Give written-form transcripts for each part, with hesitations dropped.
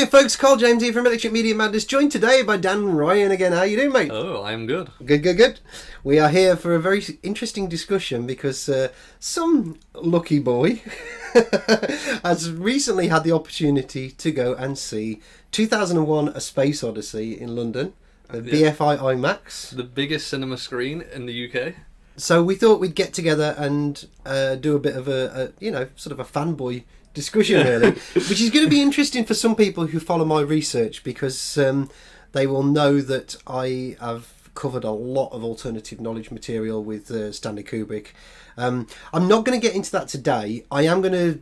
Hiya folks, Carl James here from Electric Media Madness, joined today by Dan Ryan again. How you doing, mate? Oh, I'm good. Good. We are here for a very interesting discussion because some lucky boy has recently had the opportunity to go and see 2001 A Space Odyssey in London, the BFI IMAX. The biggest cinema screen in the UK. So we thought we'd get together and do a bit of a sort of a fanboy discussion, really, which is going to be interesting for some people who follow my research, because they will know that I have covered a lot of alternative knowledge material with Stanley Kubrick. I'm not going to get into that today. I am going to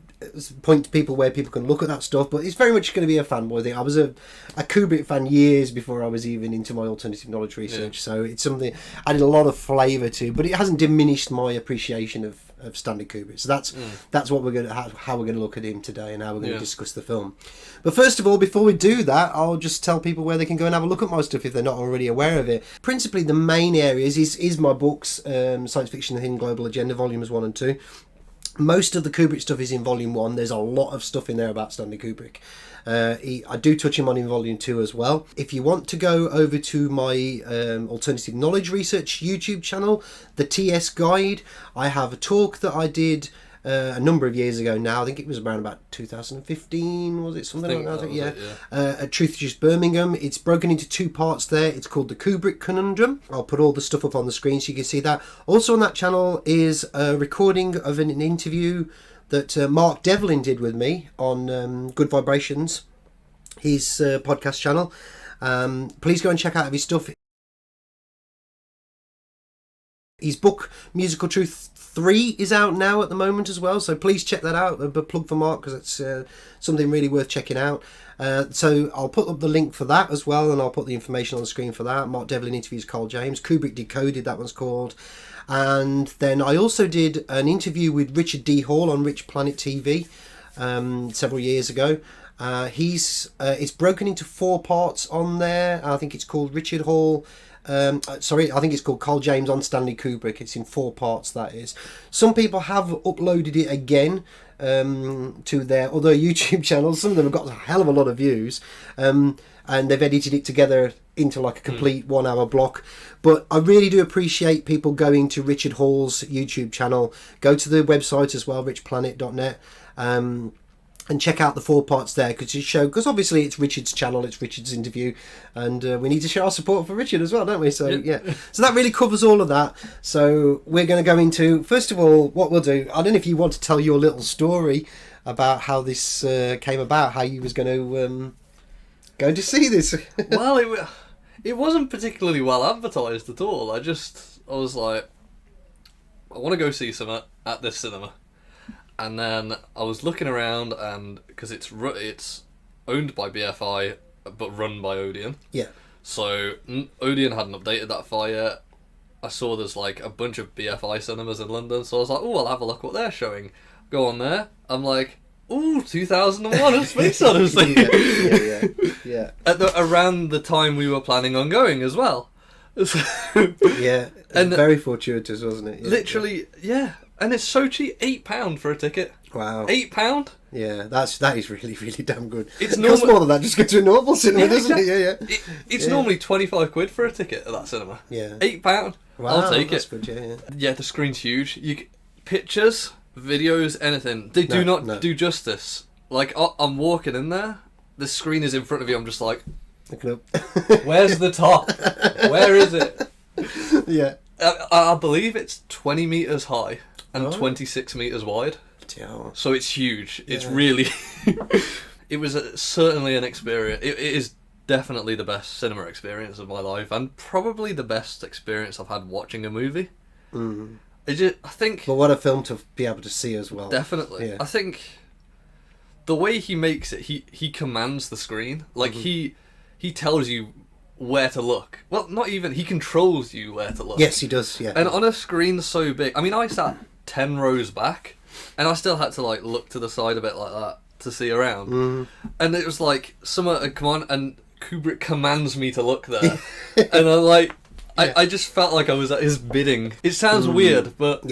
point to people where people can look at that stuff, but it's very much going to be a fanboy thing. I was a Kubrick fan years before I was even into my alternative knowledge research, so it's something I did a lot of flavour to, but it hasn't diminished my appreciation of Stanley Kubrick. So that's what we're going to how we're going to look at him today and how we're going to discuss the film. But first of all, before we do that, I'll just tell people where they can go and have a look at my stuff if they're not already aware of it. Principally, the main areas is my books, Science Fiction and the Hidden Global Agenda, volumes 1 and 2. Most of the Kubrick stuff is in volume 1. There's a lot of stuff in there about Stanley Kubrick. I do touch him on in volume 2 as well. If you want to go over to my alternative knowledge research YouTube channel, the TS Guide, I have a talk that I did a number of years ago now. I think it was around about 2015, was it? Something like that? Yeah. At Truth Just Birmingham. It's broken into 2 parts there. It's called the Kubrick Conundrum. I'll put all the stuff up on the screen so you can see that. Also on that channel is a recording of an interview that Mark Devlin did with me on Good Vibrations, his podcast channel. Please go and check out his stuff. His book, Musical Truth 3, is out now at the moment as well, so please check that out. A plug for Mark, because it's something really worth checking out. So I'll put up the link for that as well, and I'll put the information on the screen for that. Mark Devlin interviews Carl James. Kubrick Decoded, that one's called. And then I also did an interview with Richard D. Hall on Rich Planet TV several years ago. It's broken into 4 parts on there. I think it's called Richard Hall. I think it's called Carl James on Stanley Kubrick. It's in 4 parts, that is. Some people have uploaded it again to their other YouTube channels. Some of them have got a hell of a lot of views, and they've edited it together into like a complete 1 hour block. But I really do appreciate people going to Richard Hall's YouTube channel. Go to the website as well, richplanet.net. And check out the 4 parts there, because obviously it's Richard's channel, it's Richard's interview, and we need to show our support for Richard as well, don't we? So so that really covers all of that. So we're going to go into, first of all, what we'll do. I don't know if you want to tell your little story about how this came about, how you was going to see this. Well, it wasn't particularly well advertised at all. I was like, I want to go see some at this cinema. And then I was looking around, and because it's owned by BFI but run by Odeon. Yeah. So Odeon hadn't updated that far yet. I saw there's like a bunch of BFI cinemas in London, so I was like, oh, I'll have a look what they're showing. Go on there. I'm like, ooh, 2001 A Space Odyssey. Yeah. Around the time we were planning on going as well. Yeah. And very fortuitous, wasn't it? Literally, yeah. And it's so cheap, £8 for a ticket. Wow. £8? Yeah, that is really, really damn good. It costs more than that, just go to a normal cinema, doesn't it? Yeah. It's normally £25 for a ticket at that cinema. Yeah. £8. Wow, I'll take that's it. Good, Yeah, the screen's huge. Pictures, videos, anything. They do not do justice. Like, I'm walking in there, the screen is in front of you, I'm just like, looking up. Where's the top? Where is it? Yeah. I believe it's 20 metres high. And 26 metres wide. Yeah. So it's huge. Yeah. It's really... It was certainly an experience. It is definitely the best cinema experience of my life, and probably the best experience I've had watching a movie. I think... But what a film to be able to see as well. Definitely. Yeah. I think the way he makes it, he commands the screen. Like, he tells you where to look. Well, not even... He controls you where to look. Yes, he does, yeah. And on a screen so big... I mean, I sat 10 rows back, and I still had to like look to the side a bit like that to see around. And it was like someone come on, and Kubrick commands me to look there. And I'm like, I just felt like I was at his bidding. It sounds weird, but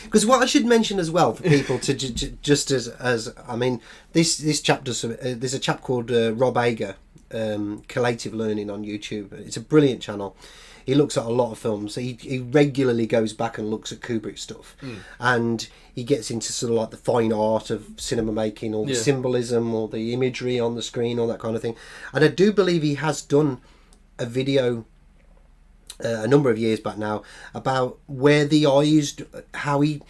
Because what I should mention as well for people to just as I mean, this chapter, there's a chap called Rob Ager, Collative Learning on YouTube. It's a brilliant channel. He looks at a lot of films. He regularly goes back and looks at Kubrick stuff, and he gets into sort of like the fine art of cinema making, or the symbolism, or the imagery on the screen, all that kind of thing. And I do believe he has done a video a number of years back now about where the eyes, how he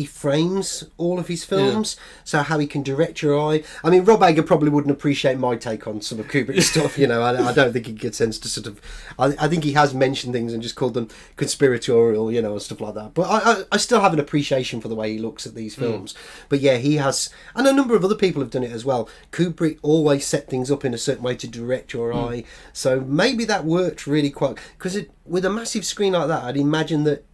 frames all of his films, so how he can direct your eye. I mean, Rob Ager probably wouldn't appreciate my take on some of Kubrick's stuff, you know. I don't think he gets sense to sort of, I think he has mentioned things and just called them conspiratorial, you know, and stuff like that, but I still have an appreciation for the way he looks at these films. But yeah, he has, and a number of other people have done it as well. Kubrick always set things up in a certain way to direct your eye, so maybe that worked really quite, because with a massive screen like that, I'd imagine that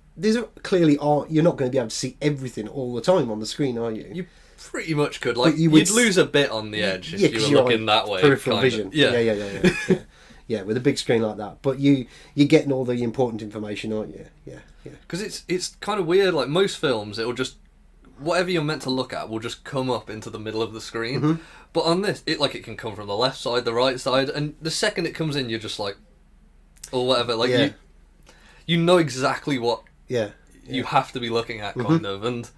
clearly you're not going to be able to see everything all the time on the screen, are you? You pretty much could. Like, you'd lose a bit on the edge if you were looking that way. Peripheral vision. Yeah, with a big screen like that. But you're getting all the important information, aren't you? Yeah. Because it's kind of weird. Like, most films, it'll just, whatever you're meant to look at will just come up into the middle of the screen. But on this, it can come from the left side, the right side, and the second it comes in, you're just like, or whatever. Like, you know exactly what you have to be looking at, kind of, and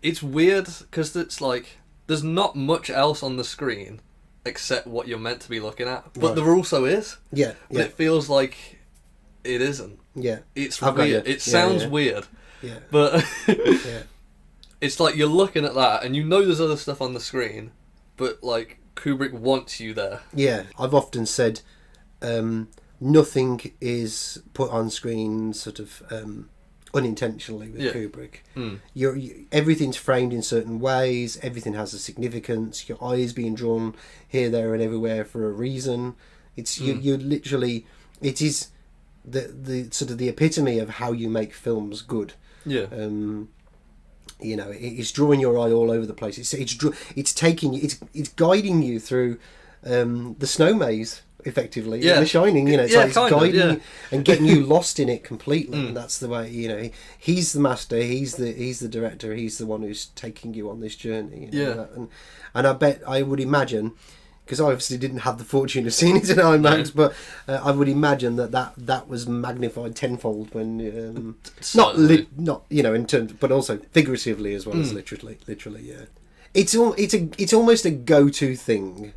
it's weird because it's like there's not much else on the screen except what you're meant to be looking at, but there also is. But it feels like it isn't. It's weird. It sounds weird. But it's like you're looking at that and you know there's other stuff on the screen, but like Kubrick wants you there. I've often said nothing is put on screen sort of unintentionally with Kubrick. Everything's framed in certain ways, everything has a significance, your eyes being drawn here, there and everywhere for a reason. It's you literally, it is the sort of the epitome of how you make films good. You know, it's drawing your eye all over the place. It's taking you, it's guiding you through the snow maze, effectively, in The Shining. You know, it's guiding you and getting you lost in it completely. And that's the way, you know, he's the master, he's the director, he's the one who's taking you on this journey. You know, and I would imagine, because I obviously didn't have the fortune of seeing it in IMAX, but I would imagine that was magnified tenfold when not you know, in terms, but also figuratively as well as literally. It's almost a go-to thing,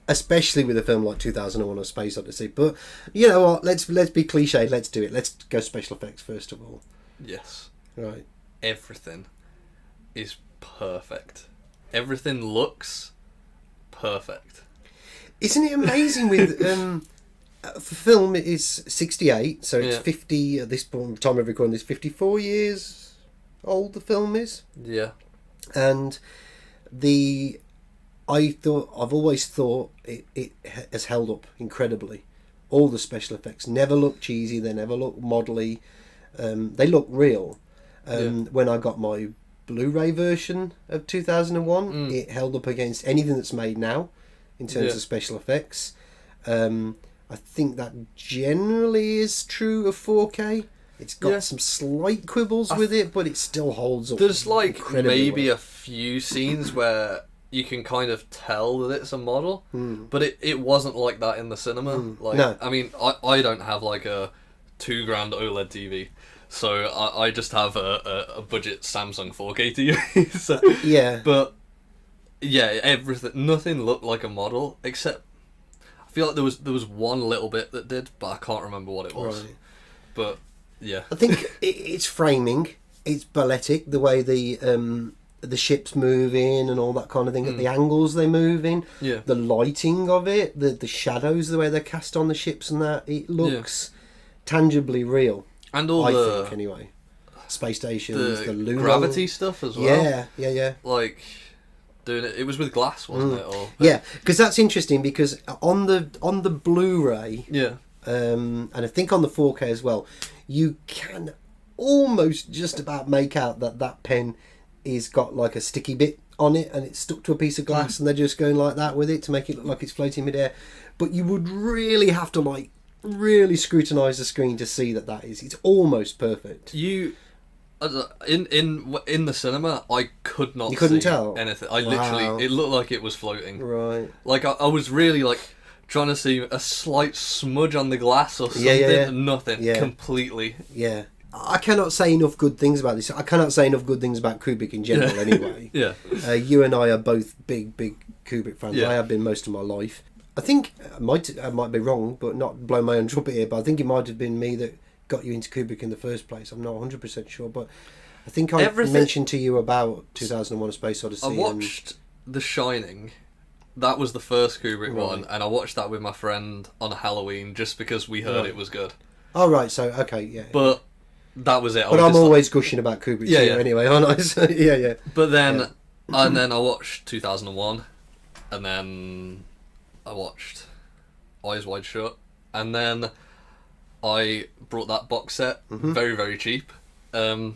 especially with a film like 2001: A Space Odyssey. But you know what? Let's be cliche. Let's do it. Let's go special effects first of all. Yes. Right. Everything is perfect. Everything looks perfect. Isn't it amazing? With film, it is 68, so it's 50 at this point. Time of recording is 54 years old. The film is. Yeah. And I've always thought it has held up incredibly. All the special effects never look cheesy. They never look modelly. They look real. When I got my Blu-ray version of 2001, it held up against anything that's made now in terms of special effects. I think that generally is true of 4K. It's got some slight quibbles with it, but it still holds up. There's like maybe a few scenes where you can kind of tell that it's a model, but it wasn't like that in the cinema. No. I mean, I don't have like a $2,000 OLED TV, so I just have a budget Samsung 4K TV. So, but everything, nothing looked like a model except I feel like there was one little bit that did, but I can't remember what it was. Right. But yeah, I think it's framing. It's balletic, the way the ships move in and all that kind of thing, at the angles they move in, the lighting of it, the shadows, the way they're cast on the ships and that, it looks tangibly real. And all I think, anyway. Space stations, the lunar gravity stuff as well. Yeah. Like doing it was with glass, wasn't it? Or, yeah, because that's interesting, because on the Blu-ray, and I think on the 4K as well, you can almost just about make out that pen is got like a sticky bit on it and it's stuck to a piece of glass and they're just going like that with it to make it look like it's floating midair. But you would really have to like really scrutinise the screen to see that is. It's almost perfect. In the cinema, I could not. You couldn't see tell anything. I Wow. literally, it looked like it was floating. Right. Like I was really like trying to see a slight smudge on the glass or something. Yeah. Nothing. Yeah. Completely. Yeah. I cannot say enough good things about this. I cannot say enough good things about Kubrick in general, anyway. Yeah. You and I are both big Kubrick fans. Yeah. I have been most of my life. I think I might be wrong, but not blow my own trumpet here. But I think it might have been me that got you into Kubrick in the first place. I'm not 100% sure, but I think I mentioned to you about 2001: A Space Odyssey. I watched The Shining. That was the first Kubrick one, and I watched that with my friend on Halloween just because we heard it was good. Oh right, so okay, yeah. But that was it. But I'm always gushing about Kubrick anyway, aren't I? So, yeah. But then, and then I watched 2001, and then I watched Eyes Wide Shut, and then I brought that box set very, very cheap, and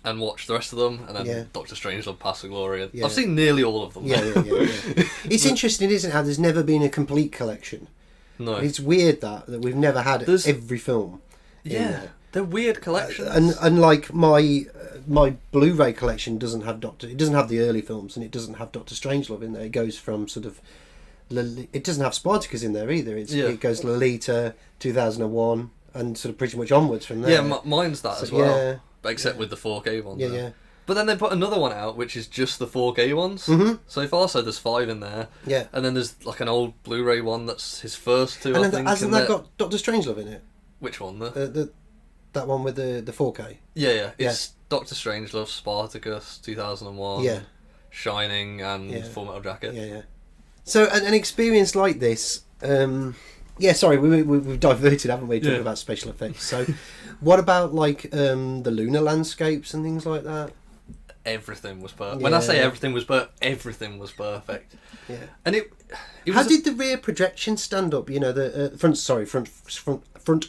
watched the rest of them, and then Doctor Strangelove, Past the Glory. I've seen nearly all of them. Yeah. It's interesting, isn't it, how there's never been a complete collection. No. It's weird that we've never had every film. Yeah, they're weird collections. And like my Blu-ray collection doesn't have the early films, and it doesn't have Doctor Strangelove in there. It goes from sort of it doesn't have Spartacus in there either. It goes Lolita, 2001, and sort of pretty much onwards from there. Yeah, mine's that as well, except with the 4K ones. Yeah. But then they put another one out, which is just the 4K ones. So far, so there's 5 in there. Yeah. And then there's like an old Blu-ray one that's his first 2. And I think. Hasn't that got Doctor Strangelove in it? Which one? That one with the 4K. Yeah. It's Doctor Strangelove, Spartacus, 2001. Yeah. Shining and Full Metal Jacket. Yeah. So an experience like this. Sorry, we've diverted, haven't we? Talking about special effects. So, what about like the lunar landscapes and things like that? Everything was perfect. When I say everything was everything was perfect. Yeah. And it How did the rear projection stand up? You know, the front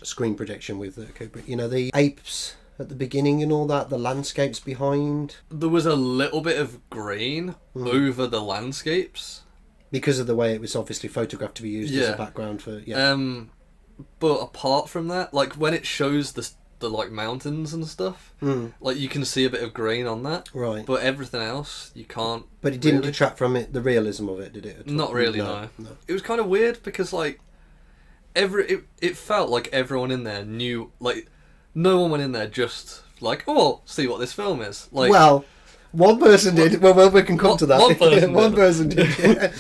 screen projection with Kubrick. You know, the apes at the beginning and all that. The landscapes behind. There was a little bit of grain over the landscapes because of the way it was obviously photographed to be used as a background for. Yeah. But apart from that, like when it shows the like mountains and stuff, like you can see a bit of grain on that. Right. But everything else you can't. But it didn't detract from the realism of it, did it? Not really. No. It was kind of weird because like it felt like everyone in there knew. Like no one went in there just like, oh, see what this film is. Like, well, one person did. Well, we can come to that. One person did.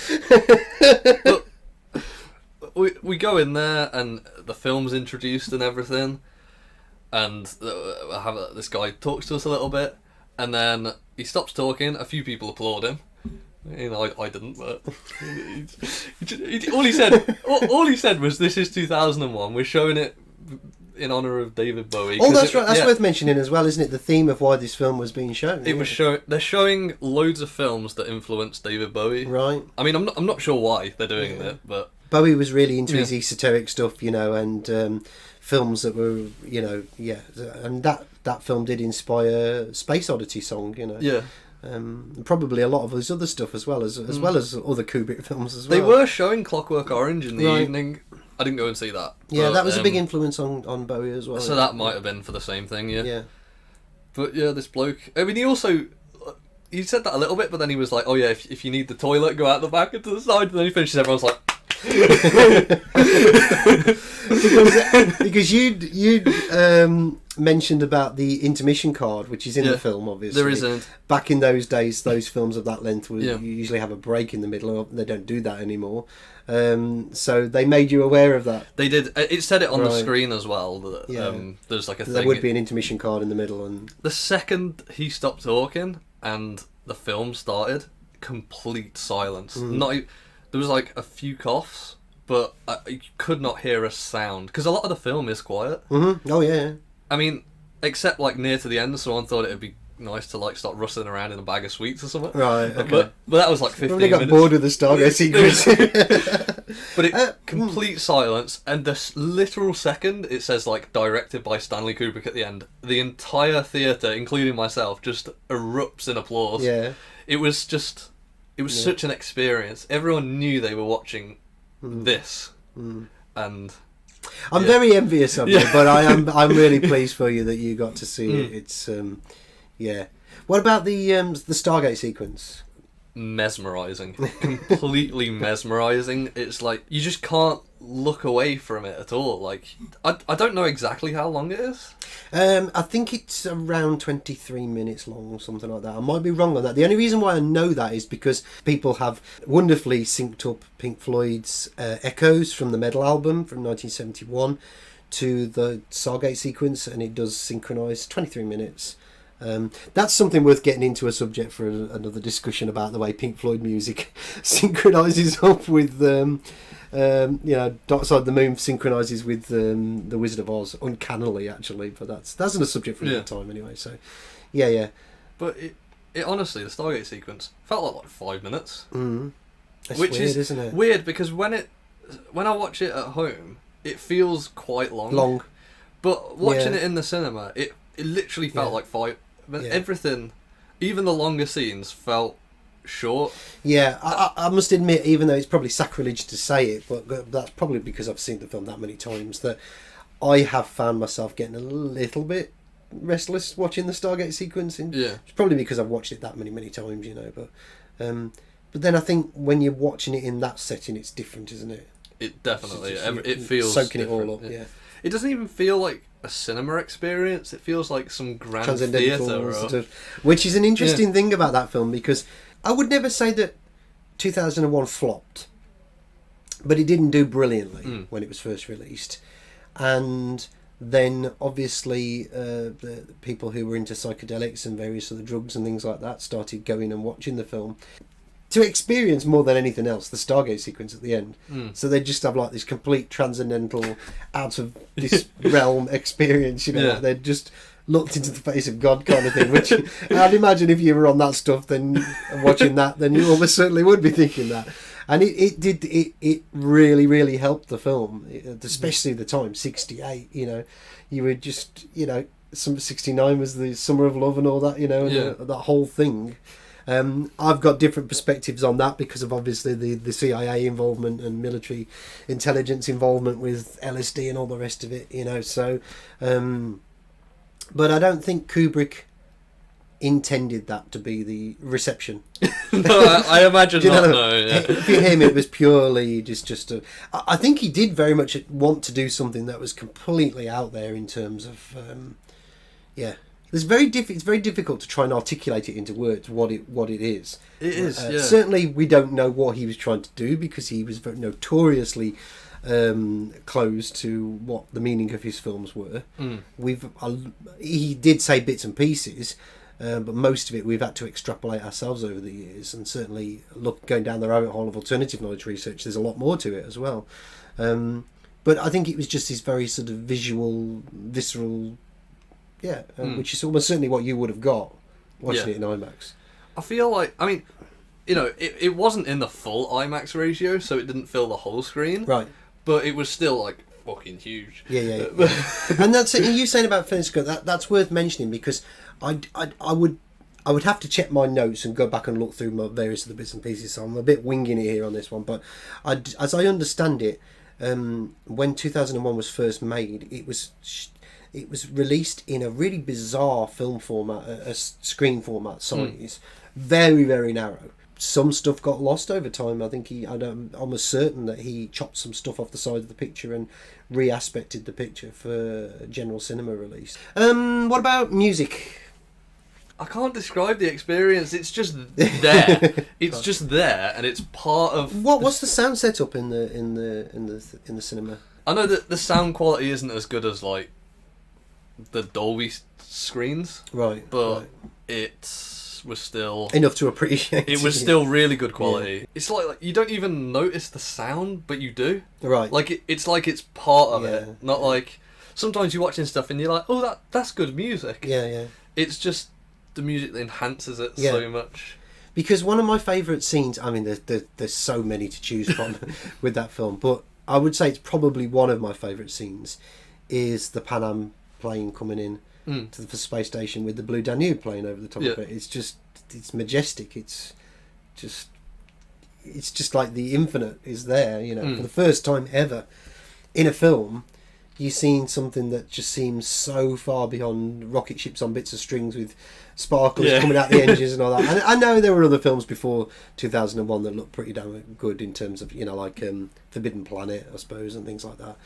But we go in there and the film's introduced and everything, and this guy talks to us a little bit, and then he stops talking. A few people applaud him. You know, I didn't, but all he said was, "This is 2001. We're showing it in honor of David Bowie." Oh, that's right. That's worth mentioning as well, isn't it? The theme of why this film was being shown. It was they're showing loads of films that influenced David Bowie. Right. I mean, I'm not sure why they're doing it, but Bowie was really into his esoteric stuff, you know, and films that were, you know, and that film did inspire Space Odyssey song, you know. Yeah. Probably a lot of his other stuff as well as other Kubrick films as well. They were showing Clockwork Orange in the evening. I didn't go and see that. Yeah, that was a big influence on Bowie as well. So that might have been for the same thing, Yeah. But yeah, this bloke. I mean, he said that a little bit, but then he was like, "Oh yeah, if you need the toilet, go out the back and to the side." And then he finishes. Everyone's like. because you mentioned about the intermission card, which is in the film, obviously. There isn't. Back in those days, those films of that length would usually have a break in the middle. They don't do that anymore. So they made you aware of that. They did. It said it on the screen as well. That, there's like a thing. There would be an intermission card in the middle, and the second he stopped talking and the film started, complete silence. There was like a few coughs, but you could not hear a sound because a lot of the film is quiet. Mm-hmm. Oh yeah. I mean, except like near to the end, someone thought it'd be nice to like start rustling around in a bag of sweets or something. Right. Okay. But that was like 15 minutes. Probably got bored with the Stargate secrets. But complete silence, and the literal second it says like directed by Stanley Kubrick at the end, the entire theatre, including myself, just erupts in applause. Yeah. It was such an experience. Everyone knew they were watching this, and I'm very envious of you, but I'm really pleased for you that you got to see it. It's yeah. What about the Stargate sequence? Mesmerising. Completely mesmerising. It's like you just can't look away from it at all. Like I don't know exactly how long it is. I think it's around 23 minutes long or something like that. I might be wrong on that. The only reason why I know that is because people have wonderfully synced up Pink Floyd's Echoes from the Metal album from 1971 to the Stargate sequence, and it does synchronise 23 minutes. That's something worth getting into a subject for another discussion about the way Pink Floyd music synchronises up with Dark Side of the Moon synchronises with the Wizard of Oz uncannily, actually, but that's a subject for another time anyway. So yeah. But it honestly, the Stargate sequence felt like 5 minutes, That's which weird, is isn't it? weird because when I watch it at home, it feels quite long. But watching it in the cinema, it literally felt like 5. But everything, even the longer scenes, felt short. Yeah, I must admit, even though it's probably sacrilege to say it, but that's probably because I've seen the film that many times, that I have found myself getting a little bit restless watching the Stargate sequence. It's probably because I've watched it that many times, but then I think when you're watching it in that setting, it's different, isn't it? It definitely, it feels soaking different. It all up. Yeah. It doesn't even feel like a cinema experience. It feels like some grand theatre, sort of, which is an interesting thing about that film, because I would never say that 2001 flopped, but it didn't do brilliantly when it was first released, and then obviously the people who were into psychedelics and various other drugs and things like that started going and watching the film to experience more than anything else the Stargate sequence at the end. So they just have like this complete transcendental, out of this realm experience. Like they just looked into the face of God kind of thing. Which I'd imagine if you were on that stuff, then watching that, then you almost certainly would be thinking that. And it really helped the film, especially the time 68. You were just some 69 was the summer of love and all that. And that whole thing. I've got different perspectives on that because of obviously the CIA involvement and military intelligence involvement with LSD and all the rest of it, so but I don't think Kubrick intended that to be the reception. No, I imagine not. No, yeah. For him it was purely just I think he did very much want to do something that was completely out there in terms of it's very difficult to try and articulate it into words what it is. It is. Certainly, we don't know what he was trying to do because he was very notoriously closed to what the meaning of his films were. He did say bits and pieces, but most of it we've had to extrapolate ourselves over the years, and certainly going down the rabbit hole of alternative knowledge research, there's a lot more to it as well. But I think it was just this very sort of visual, visceral. Which is almost certainly what you would have got watching it in IMAX. I feel like, it wasn't in the full IMAX ratio, so it didn't fill the whole screen. Right. But it was still, like, fucking huge. Yeah. And that's it. You saying about Finished Cut, that's worth mentioning, because I would have to check my notes and go back and look through my various other bits and pieces, so I'm a bit winging it here on this one. But as I understand it, when 2001 was first made, it was released in a really bizarre film format, a screen format size, very, very narrow. Some stuff got lost over time. I think I'm almost certain that he chopped some stuff off the side of the picture and re-aspected the picture for a general cinema release. What about music? I can't describe the experience. It's just there. It's just there, and it's part of. What's the sound setup in the cinema? I know that the sound quality isn't as good as like the Dolby screens, right? But it was still enough to appreciate. It was still really good quality. Yeah. It's like you don't even notice the sound, but you do. Right. Like it's like it's part of it, not like sometimes you're watching stuff and you're like, oh, that's good music. Yeah. It's just the music that enhances it so much. Because one of my favourite scenes, I mean, there's so many to choose from with that film, but I would say it's probably one of my favourite scenes is the Pan Am plane coming in to the space station with the Blue Danube playing over the top of it. It's majestic. It's just like the infinite is there, for the first time ever in a film. you're seeing something that just seems so far beyond rocket ships on bits of strings with sparkles coming out the engines and all that. And I know there were other films before 2001 that looked pretty damn good in terms of, like Forbidden Planet, I suppose, and things like that.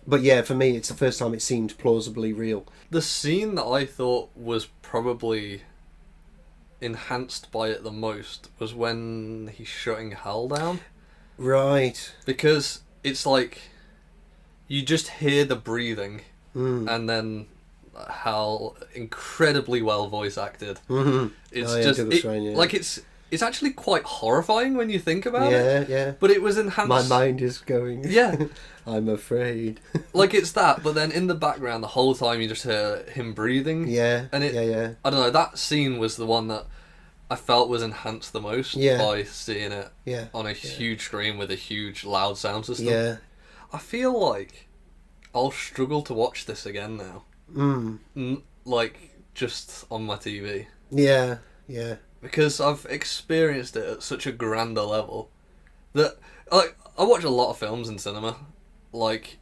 But yeah, for me, it's the first time it seemed plausibly real. The scene that I thought was probably enhanced by it the most was when he's shutting Hal down. Right. Because it's like you just hear the breathing and then Hal, incredibly well voice acted. Mm-hmm. It's it's actually quite horrifying when you think about it. Yeah. But it was enhanced. My mind is going. Yeah. I'm afraid. Like it's that, but then in the background the whole time you just hear him breathing. Yeah. And yeah. I don't know, that scene was the one that I felt was enhanced the most by seeing it on a huge screen with a huge loud sound system. Yeah. I feel like I'll struggle to watch this again now. Like just on my TV. Yeah. Because I've experienced it at such a grander level that I watch a lot of films in cinema. Like,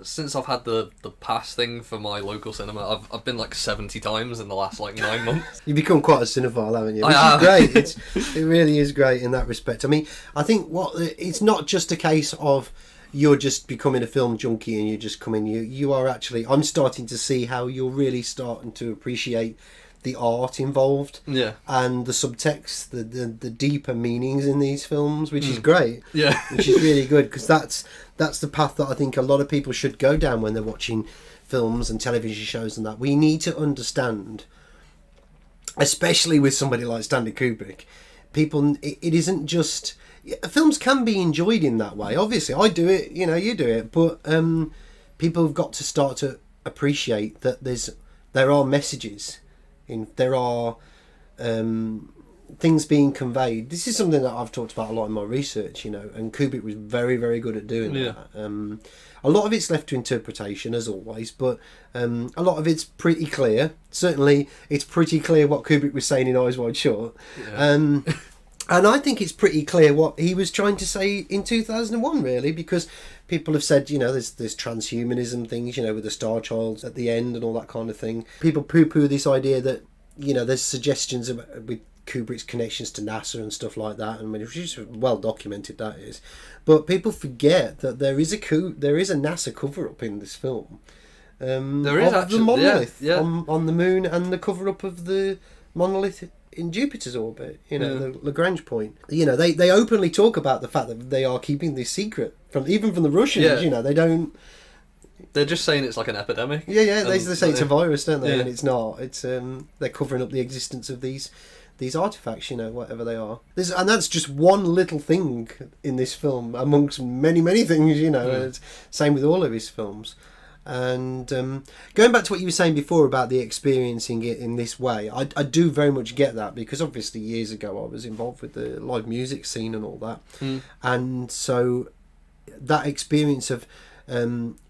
since I've had the pass thing for my local cinema, I've been like 70 times in the last 9 months. You've become quite a cinephile, haven't you? Which is great. It really is great in that respect. I mean, I think it's not just a case of you're just becoming a film junkie and you're just coming. You are actually. I'm starting to see how you're really starting to appreciate the art involved, and the subtext, the deeper meanings in these films, which is great, which is really good, because that's the path that I think a lot of people should go down when they're watching films and television shows and that. We need to understand, especially with somebody like Stanley Kubrick, people, it isn't just, films can be enjoyed in that way. Obviously, I do it, you do it, but people have got to start to appreciate that there are messages. There are things being conveyed. This is something that I've talked about a lot in my research, and Kubrick was very, very good at doing that. A lot of it's left to interpretation, as always, but a lot of it's pretty clear. Certainly, it's pretty clear what Kubrick was saying in Eyes Wide Shut. Yeah. And I think it's pretty clear what he was trying to say in 2001, really, because people have said, there's transhumanism things, with the Star Child at the end and all that kind of thing. People poo-poo this idea that, there's suggestions with Kubrick's connections to NASA and stuff like that, and which is well documented, that is. But people forget that there is a NASA cover-up in this film. There is actually the monolith on the moon, and the cover-up of the monolith in Jupiter's orbit, the Lagrange point. They openly talk about the fact that they are keeping this secret from the Russians. They don't. They're just saying it's like an epidemic. Yeah. They say it's a virus, don't they? Yeah. And it's not. It's they're covering up the existence of these artifacts, whatever they are. And that's just one little thing in this film amongst many, many things. It's same with all of his films. And going back to what you were saying before about the experiencing it in this way, I do very much get that, because obviously years ago I was involved with the live music scene and all that, and so that experience of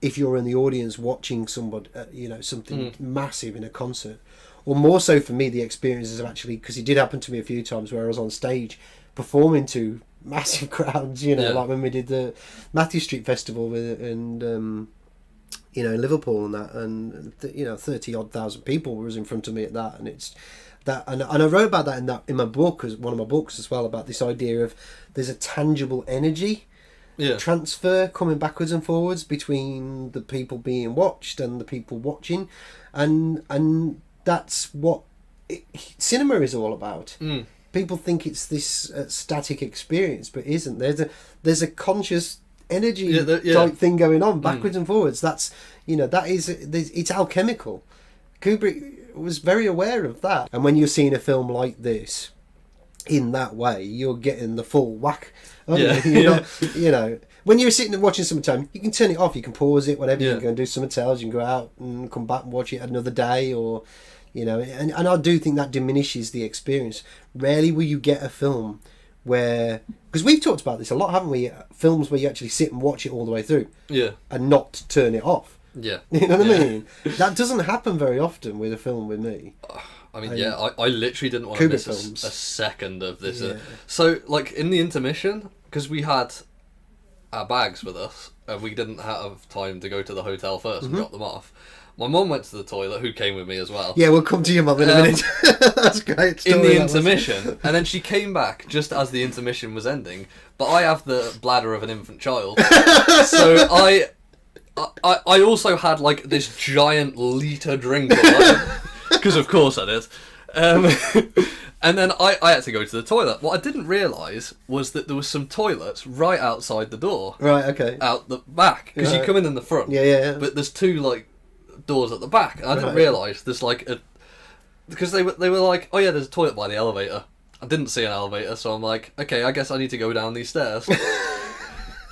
if you're in the audience watching somebody, something massive in a concert, or more so for me, the experiences of actually, because it did happen to me a few times where I was on stage performing to massive crowds, like when we did the Matthew Street Festival in Liverpool and that, and 30 odd thousand people was in front of me at that, and it's that, and I wrote about that in my book, as one of my books as well, about this idea of there's a tangible energy transfer coming backwards and forwards between the people being watched and the people watching, and that's what cinema is all about. People think it's this static experience, but it isn't. There's a conscious energy type thing going on backwards and forwards. That's it's alchemical. Kubrick was very aware of that, and when you're seeing a film like this in that way, you're getting the full whack. You're not, when you're sitting and watching some time, you can turn it off, you can pause it, whatever. You can go and do something else, you can go out and come back and watch it another day, or and I do think that diminishes the experience. Rarely will you get a film where, because we've talked about this a lot, haven't we? Films where you actually sit and watch it all the way through, and not turn it off. Yeah, you know what I mean. That doesn't happen very often with a film with me. I mean, I literally didn't want to miss a second of this. So, like in the intermission, because we had our bags with us, and we didn't have time to go to the hotel first and drop them off. My mum went to the toilet, who came with me as well. Yeah, we'll come to your mum in a minute. That's great. In the intermission, and then she came back just as the intermission was ending. But I have the bladder of an infant child, so I also had like this giant litre drink, because of course I did. And then I had to go to the toilet. What I didn't realise was that there was some toilets right outside the door. Right, okay. Out the back, because you come in the front. Yeah. But there's two like doors at the back, and I didn't realise there's like a, because they were like, oh yeah, there's a toilet by the elevator. I didn't see an elevator, so I'm like, okay, I guess I need to go down these stairs.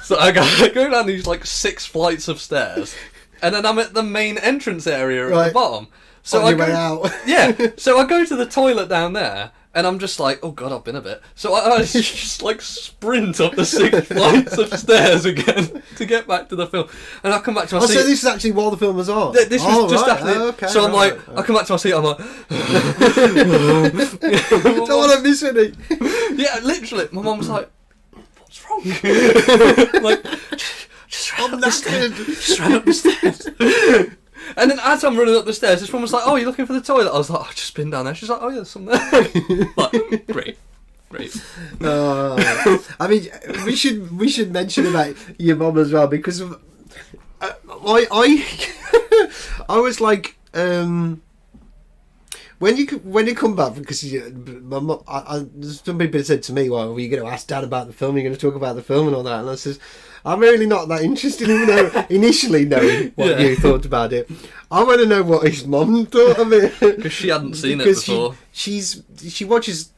So I go down these like 6 flights of stairs, and then I'm at the main entrance area at the bottom. So on your way out. Yeah, so I go to the toilet down there, and I'm just like, oh god, I've been a bit. So I just like sprint up the 6 flights of stairs again to get back to the film, and I come back to my seat. So this is actually while the film was on. This was just after. Okay, so I'm like, I come back to my seat. I'm like, don't want to miss any. Yeah, literally. My mum was like, what's wrong? Like, just ran up the stairs. Just ran up the stairs. And then as I'm running up the stairs, this woman was like, oh, you're looking for the toilet? I was like, I've just been down there. She's like, oh yeah, there's some there. Like, great. I mean, we should mention about your mum as well, because I was like, when you come back, because my mum, some people said to me, well, were you going to ask Dad about the film? Are you going to talk about the film and all that? And I says, I'm really not that interested, even though initially knowing what you thought about it. I want to know what his mum thought of it. Because she hadn't seen it before. She watches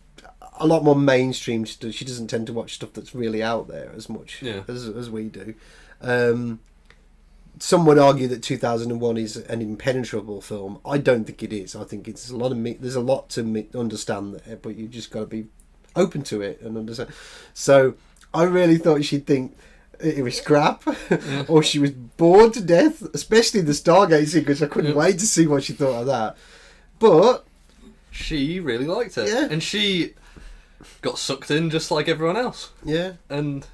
a lot more mainstream. She doesn't tend to watch stuff that's really out there as much as we do. Some would argue that 2001 is an impenetrable film. I don't think it is. I think it's there's a lot to understand there, but you just got to be open to it and understand. So I really thought she'd think it was crap, or she was bored to death, especially the Stargate scene, because I couldn't wait to see what she thought of that. But she really liked it, and she got sucked in just like everyone else. Yeah, and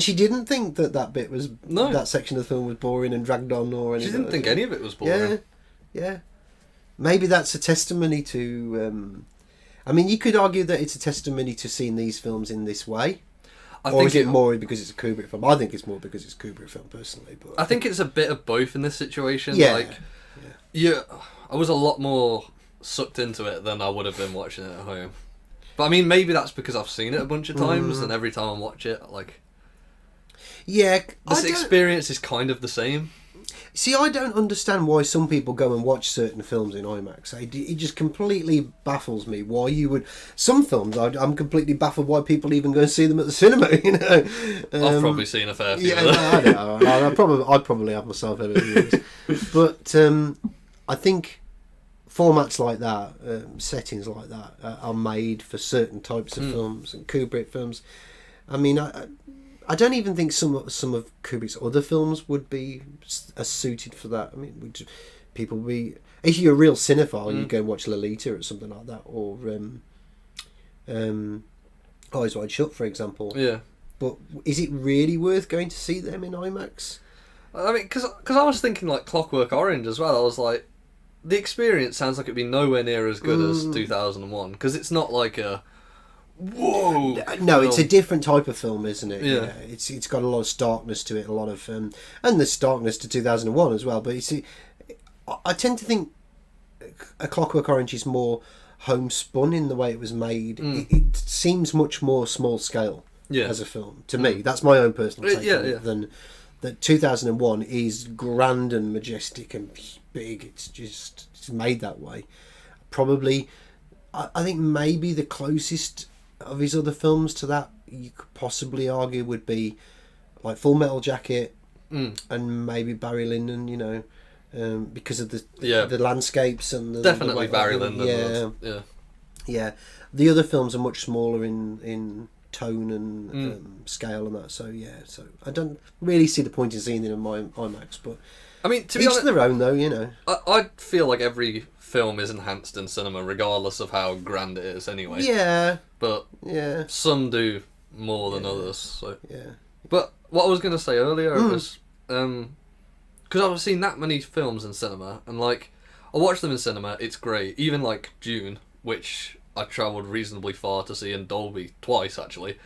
she didn't think that bit was that section of the film was boring and dragged on, or anything. She didn't think any of it was boring. Yeah. Maybe that's a testimony to. I mean, you could argue that it's a testimony to seeing these films in this way. Or is it more because it's a Kubrick film? I think it's more because it's a Kubrick film, personally. But I think it's a bit of both in this situation. Yeah. I was a lot more sucked into it than I would have been watching it at home. But I mean, maybe that's because I've seen it a bunch of times, and every time I watch it, like, this experience is kind of the same. See, I don't understand why some people go and watch certain films in IMAX. It just completely baffles me why you would. Some films, I'm completely baffled why people even go and see them at the cinema. You know, I've probably seen a fair few. Yeah, I know. I probably have myself over the years. But I think formats like that, settings like that, are made for certain types of films, and Kubrick films. I mean, I don't even think some of Kubrick's other films would be as suited for that. I mean, people would be, if you're a real cinephile, you go and watch Lolita or something like that, or Eyes Wide Shut, for example. Yeah. But is it really worth going to see them in IMAX? I mean, because I was thinking like Clockwork Orange as well. I was like, the experience sounds like it'd be nowhere near as good as 2001, because it's not like a whoa. No, it's a different type of film, isn't it? Yeah. It's got a lot of starkness to it, a lot of and the starkness to 2001 as well. But you see, I tend to think A Clockwork Orange is more homespun in the way it was made. It seems much more small scale as a film to me. That's my own personal take on it, than that 2001 is grand and majestic and big. It's made that way. Probably, I think maybe the closest of his other films to that you could possibly argue would be like Full Metal Jacket and maybe Barry Lyndon, you know, because of the landscapes and definitely Barry Lyndon. Yeah. The other films are much smaller in tone and scale and that. So I don't really see the point in seeing it in my IMAX. But I mean, to be each honest, to their own, though. You know, I feel like every film is enhanced in cinema, regardless of how grand it is. Anyway. Yeah. But some do more than others. So. Yeah. But what I was going to say earlier was because I've seen that many films in cinema, and like I watched them in cinema. It's great. Even like Dune, which I travelled reasonably far to see in Dolby twice actually.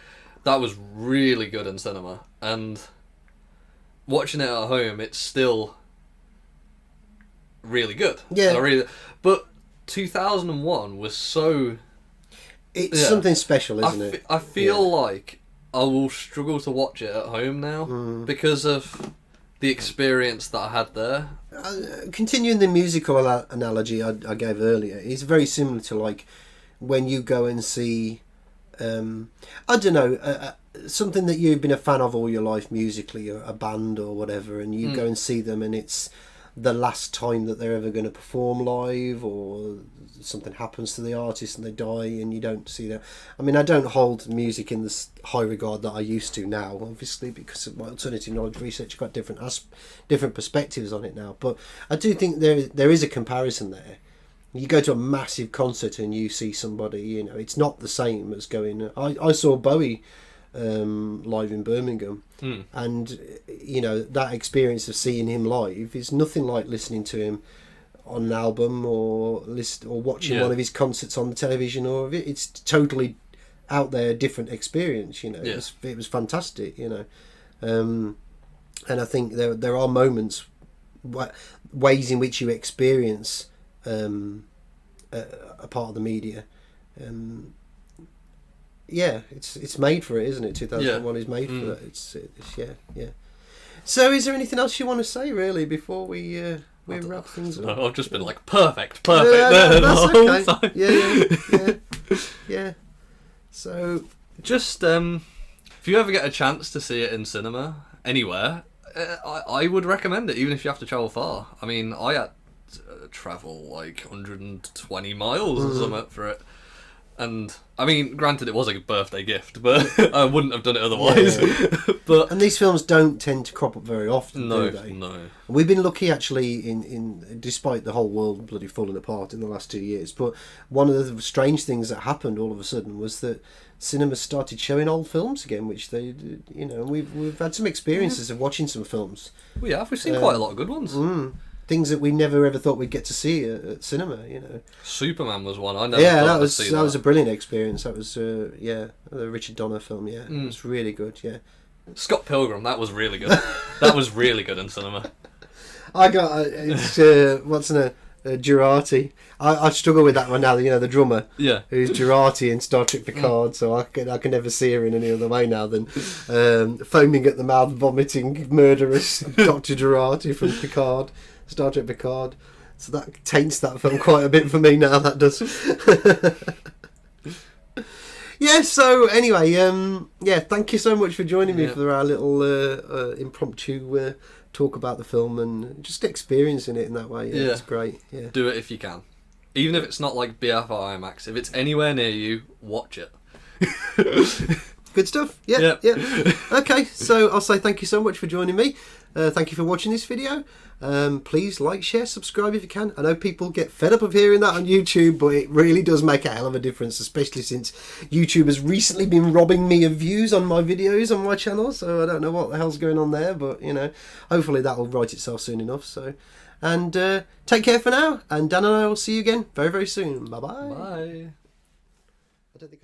That was really good in cinema, and watching it at home, it's still really good. Yeah. But 2001 was so. It's something special, isn't it? I feel like I will struggle to watch it at home now because of the experience that I had there. Continuing the musical analogy I gave earlier, it's very similar to like when you go and see, I don't know, something that you've been a fan of all your life musically, or a band or whatever, and you go and see them and it's the last time that they're ever going to perform live, or something happens to the artist and they die and you don't see that. I mean, I don't hold music in this high regard that I used to now, obviously, because of my alternative knowledge research. I've got different perspectives on it now, but I do think there is a comparison there. You go to a massive concert and you see somebody, you know, it's not the same as going. I saw Bowie live in Birmingham, and you know, that experience of seeing him live is nothing like listening to him on an album or watching one of his concerts on the television, or it's totally out there, different experience, you know. It was fantastic, you know. And I think there are moments, ways in which you experience a part of the media. It's made for it, isn't it? 2001 is made for that. It's So, is there anything else you want to say, really, before we wrap things up? No, I've just been like perfect. Yeah, that's okay. Yeah. So, just if you ever get a chance to see it in cinema anywhere, I would recommend it, even if you have to travel far. I mean, I had to travel like 120 miles or something for it. And I mean, granted, it was a birthday gift, but I wouldn't have done it otherwise. And these films don't tend to crop up very often, do they? No. We've been lucky, actually, in despite the whole world bloody falling apart in the last 2 years. But one of the strange things that happened all of a sudden was that cinemas started showing old films again, which they, you know, we've had some experiences of watching some films. We've seen quite a lot of good ones. Things that we never ever thought we'd get to see at cinema, you know. Superman was one I never thought I'd see. That was a brilliant experience. That was the Richard Donner film. It was really good. Yeah. Scott Pilgrim, that was really good. That was really good in cinema. I got what's in Girardi. I struggle with that one now. You know, the drummer. Yeah. Who's Girardi in Star Trek Picard, so I can never see her in any other way now than foaming at the mouth, vomiting, murderous Dr. Girardi from Picard. Star Trek Picard. So that taints that film quite a bit for me now, that does. So anyway, thank you so much for joining me for our little impromptu talk about the film and just experiencing it in that way. It's great. Do it if you can. Even if it's not like BFI IMAX, if it's anywhere near you, watch it. Good stuff. Yeah. Okay, so I'll say thank you so much for joining me. Thank you for watching this video. Please like, share, subscribe if you can. I know people get fed up of hearing that on YouTube, but it really does make a hell of a difference, especially since YouTube has recently been robbing me of views on my videos on my channel, so I don't know what the hell's going on there, but you know, hopefully that'll right itself soon enough. So, and take care for now, and Dan and I will see you again very, very soon. Bye-bye. Bye. I don't think